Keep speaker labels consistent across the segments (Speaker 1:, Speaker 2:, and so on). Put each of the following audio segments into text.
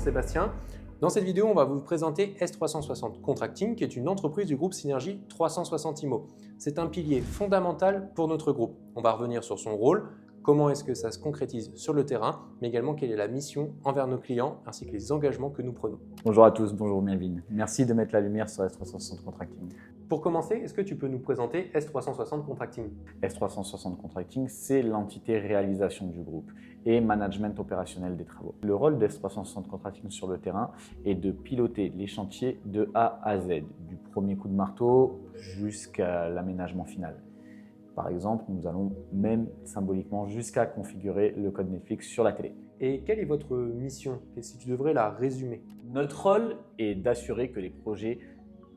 Speaker 1: Sébastien. Dans cette vidéo, on va vous présenter S360 Contracting, qui est une entreprise du groupe Synergie 360 Immo. C'est un pilier fondamental pour notre groupe. On va revenir sur son rôle, comment est-ce que ça se concrétise sur le terrain, mais également quelle est la mission envers nos clients, ainsi que les engagements que nous prenons.
Speaker 2: Bonjour à tous, bonjour Melvin. Merci de mettre la lumière sur S360 Contracting.
Speaker 1: Pour commencer, est-ce que tu peux nous présenter S360 Contracting?
Speaker 2: S360 Contracting, c'est l'entité réalisation du groupe et management opérationnel des travaux. Le rôle d'S360 Contracting sur le terrain est de piloter les chantiers de A à Z, du premier coup de marteau jusqu'à l'aménagement final. Par exemple, nous allons même symboliquement jusqu'à configurer le code Netflix sur la télé.
Speaker 1: Et quelle est votre mission? Et si tu devrais la résumer?
Speaker 2: Notre rôle est d'assurer que les projets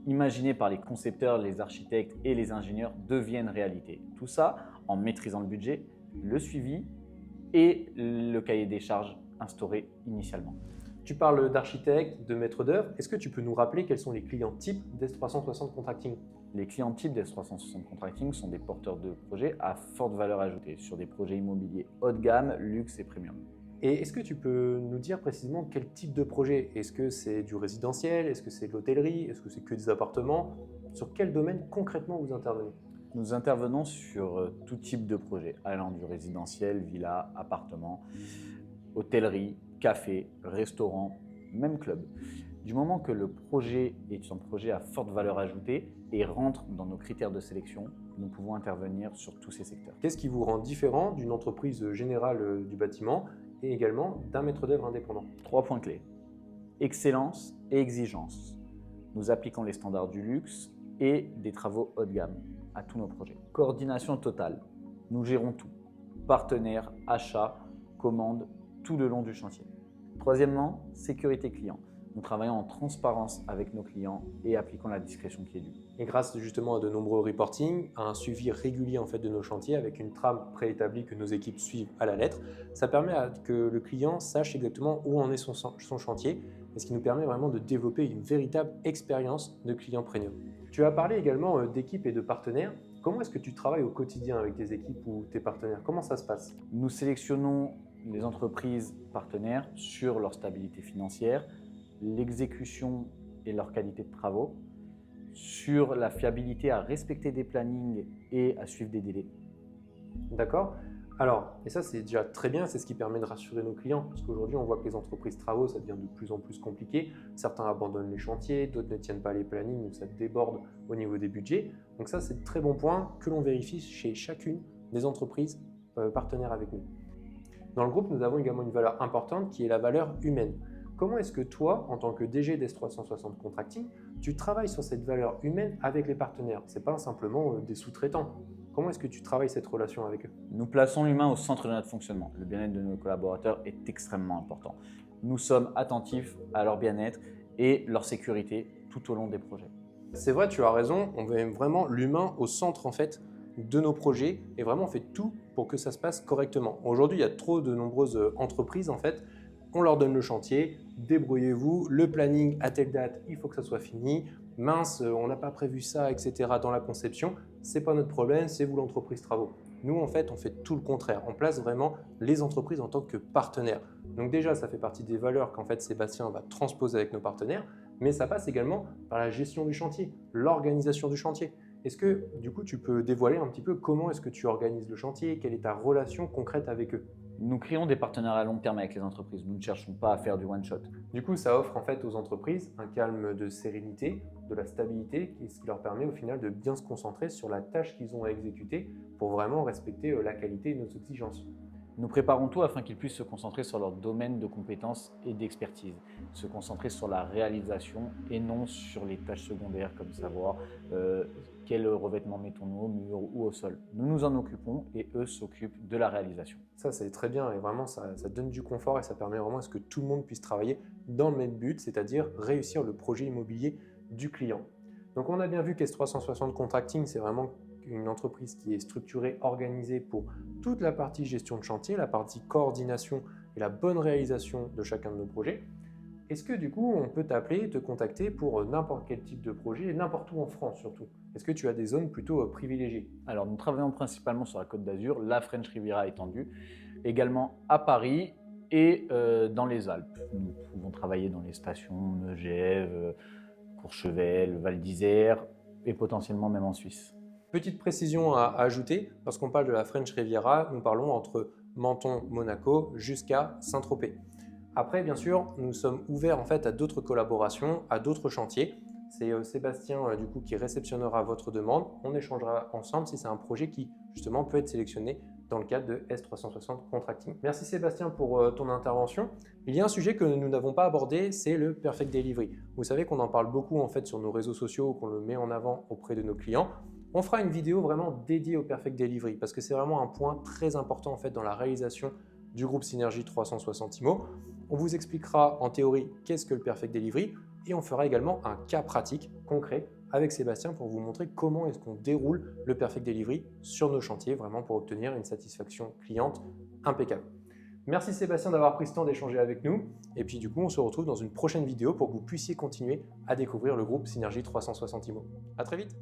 Speaker 2: imaginés par les concepteurs, les architectes et les ingénieurs deviennent réalité. Tout ça en maîtrisant le budget, le suivi et le cahier des charges instauré initialement.
Speaker 1: Tu parles d'architectes, de maîtres d'œuvre. Est-ce que tu peux nous rappeler quels sont les clients types d'S360 Contracting?
Speaker 2: Les clients types d'S360 Contracting sont des porteurs de projets à forte valeur ajoutée sur des projets immobiliers haut de gamme, luxe et premium.
Speaker 1: Et est-ce que tu peux nous dire précisément quel type de projet? Est-ce que c'est du résidentiel? Est-ce que c'est de l'hôtellerie? Est-ce que c'est que des appartements? Sur quel domaine concrètement vous intervenez?
Speaker 2: Nous intervenons sur tout type de projet, allant du résidentiel, villa, appartement, hôtellerie, café, restaurant, même club. Du moment que le projet est un projet à forte valeur ajoutée et rentre dans nos critères de sélection, nous pouvons intervenir sur tous ces secteurs.
Speaker 1: Qu'est-ce qui vous rend différent d'une entreprise générale du bâtiment et également d'un maître d'œuvre indépendant?
Speaker 2: 3 points clés. Excellence et exigence. Nous appliquons les standards du luxe et des travaux haut de gamme à tous nos projets. Coordination totale. Nous gérons tout. Partenaires, achats, commandes, tout le long du chantier. Troisièmement, sécurité client. Nous travaillons en transparence avec nos clients et appliquons la discrétion qui est due.
Speaker 1: Et grâce justement à de nombreux reportings, à un suivi régulier en fait de nos chantiers avec une trame préétablie que nos équipes suivent à la lettre, ça permet que le client sache exactement où en est son chantier, et ce qui nous permet vraiment de développer une véritable expérience de client premium. Tu as parlé également d'équipes et de partenaires. Comment est-ce que tu travailles au quotidien avec tes équipes ou tes partenaires? Comment ça se passe?
Speaker 2: Nous sélectionnons les entreprises partenaires sur leur stabilité financière, l'exécution et leur qualité de travaux, sur la fiabilité à respecter des plannings et à suivre des délais.
Speaker 1: D'accord. Alors, et ça c'est déjà très bien, c'est ce qui permet de rassurer nos clients, parce qu'aujourd'hui on voit que les entreprises travaux, ça devient de plus en plus compliqué. Certains abandonnent les chantiers, d'autres ne tiennent pas les plannings, ou ça déborde au niveau des budgets. Donc ça c'est de très bons points que l'on vérifie chez chacune des entreprises partenaires avec nous. Dans le groupe, nous avons également une valeur importante qui est la valeur humaine. Comment est-ce que toi, en tant que DG d'S360 Contracting, tu travailles sur cette valeur humaine avec les partenaires? Ce n'est pas simplement des sous-traitants. Comment est-ce que tu travailles cette relation avec eux?
Speaker 2: Nous plaçons l'humain au centre de notre fonctionnement. Le bien-être de nos collaborateurs est extrêmement important. Nous sommes attentifs à leur bien-être et leur sécurité tout au long des projets.
Speaker 1: C'est vrai, tu as raison. On met vraiment l'humain au centre en fait de nos projets et vraiment on fait tout pour que ça se passe correctement. Aujourd'hui, il y a trop de nombreuses entreprises en fait. On leur donne le chantier, débrouillez-vous, le planning à telle date, il faut que ça soit fini. Mince, on n'a pas prévu ça, etc. dans la conception. C'est pas notre problème, c'est vous l'entreprise travaux. Nous, en fait, on fait tout le contraire. On place vraiment les entreprises en tant que partenaires. Donc déjà, ça fait partie des valeurs qu'en fait Sébastien va transposer avec nos partenaires, mais ça passe également par la gestion du chantier, l'organisation du chantier. Est-ce que du coup, tu peux dévoiler un petit peu comment est-ce que tu organises le chantier, quelle est ta relation concrète avec eux?
Speaker 2: Nous créons des partenariats à long terme avec les entreprises. Nous ne cherchons pas à faire du one-shot.
Speaker 1: Du coup, ça offre en fait aux entreprises un calme de sérénité, de la stabilité, ce qui leur permet au final de bien se concentrer sur la tâche qu'ils ont à exécuter pour vraiment respecter la qualité de nos exigences.
Speaker 2: Nous préparons tout afin qu'ils puissent se concentrer sur leur domaine de compétences et d'expertise, se concentrer sur la réalisation et non sur les tâches secondaires comme savoir quel revêtement mettons-nous au mur ou au sol. Nous nous en occupons et eux s'occupent de la réalisation.
Speaker 1: Ça, c'est très bien et vraiment ça donne du confort et ça permet vraiment à ce que tout le monde puisse travailler dans le même but, c'est-à-dire réussir le projet immobilier du client. Donc on a bien vu qu'S360 Contracting, c'est vraiment une entreprise qui est structurée, organisée pour toute la partie gestion de chantier, la partie coordination et la bonne réalisation de chacun de nos projets. Est-ce que du coup, on peut t'appeler, te contacter pour n'importe quel type de projet, et n'importe où en France surtout? Est-ce que tu as des zones plutôt privilégiées?
Speaker 2: Alors, nous travaillons principalement sur la Côte d'Azur, la French Riviera étendue, également à Paris et dans les Alpes. Nous pouvons travailler dans les stations Megève, Courchevel, Val d'Isère et potentiellement même en Suisse.
Speaker 1: Petite précision à ajouter, lorsqu'on parle de la French Riviera, nous parlons entre Menton, Monaco jusqu'à Saint-Tropez. Après, bien sûr, nous sommes ouverts en fait à d'autres collaborations, à d'autres chantiers. C'est Sébastien du coup qui réceptionnera votre demande. On échangera ensemble si c'est un projet qui justement peut être sélectionné dans le cadre de S360 Contracting. Merci Sébastien pour ton intervention. Il y a un sujet que nous n'avons pas abordé, c'est le Perfect Delivery. Vous savez qu'on en parle beaucoup en fait sur nos réseaux sociaux, qu'on le met en avant auprès de nos clients. On fera une vidéo vraiment dédiée au Perfect Delivery parce que c'est vraiment un point très important en fait dans la réalisation du groupe Synergie 360 IMO. On vous expliquera en théorie qu'est-ce que le Perfect Delivery et on fera également un cas pratique concret avec Sébastien pour vous montrer comment est-ce qu'on déroule le Perfect Delivery sur nos chantiers, vraiment pour obtenir une satisfaction cliente impeccable. Merci Sébastien d'avoir pris ce temps d'échanger avec nous. Et puis du coup, on se retrouve dans une prochaine vidéo pour que vous puissiez continuer à découvrir le groupe Synergie 360 IMO. À très vite.